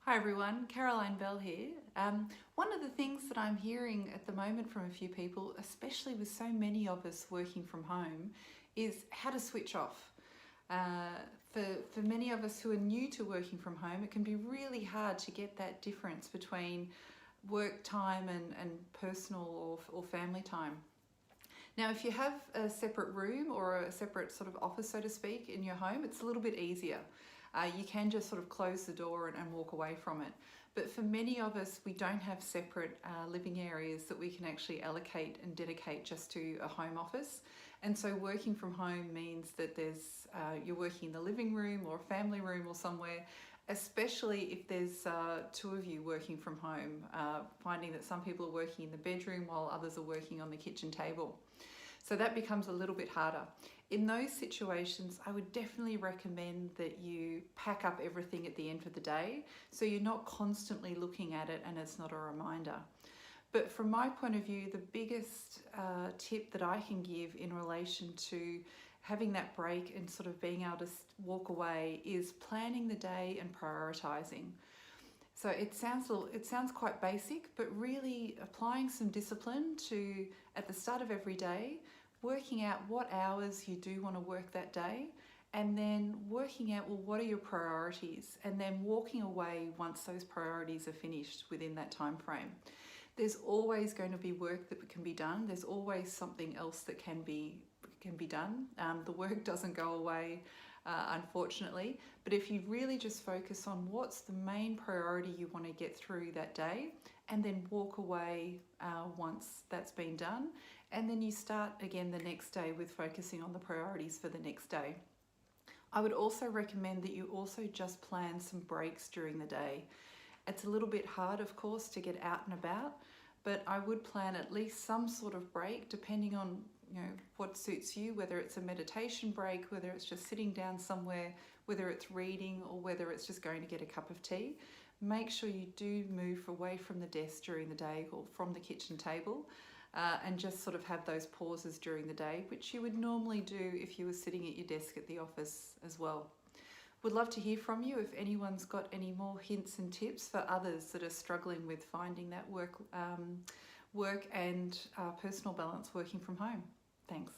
Hi everyone, Caroline Bell here. One of the things that I'm hearing at the moment from a few people, especially with so many of us working from home, is how to switch off. For many of us who are new to working from home, it can be really hard to get that difference between work time and personal or family time. Now, if you have a separate room or a separate sort of office, so to speak, in your home, it's a little bit easier. You can just sort of close the door and walk away from it. But for many of us, we don't have separate living areas that we can actually allocate and dedicate just to a home office. And so working from home means that you're working in the living room or a family room or somewhere, especially if there's two of you working from home, finding that some people are working in the bedroom while others are working on the kitchen table. So that becomes a little bit harder. In those situations, I would definitely recommend that you pack up everything at the end of the day so you're not constantly looking at it and it's not a reminder. But from my point of view, the biggest tip that I can give in relation to having that break and sort of being able to walk away is planning the day and prioritising. So it sounds quite basic, but really applying some discipline to, at the start of every day, working out what hours you do want to work that day, and then working out, well, what are your priorities, and then walking away once those priorities are finished within that time frame. There's always going to be work that can be done. There's always something else that can be done. The work doesn't go away, unfortunately. But if you really just focus on what's the main priority you want to get through that day, and then walk away once that's been done, and then you start again the next day with focusing on the priorities for the next day. I would also recommend that you also just plan some breaks during the day. It's a little bit hard, of course, to get out and about, but I would plan at least some sort of break depending on what suits you, whether it's a meditation break, whether it's just sitting down somewhere, whether it's reading, or whether it's just going to get a cup of tea. Make sure you do move away from the desk during the day or from the kitchen table, and just sort of have those pauses during the day, which you would normally do if you were sitting at your desk at the office as well. Would love to hear from you if anyone's got any more hints and tips for others that are struggling with finding that work and personal balance working from home. Thanks.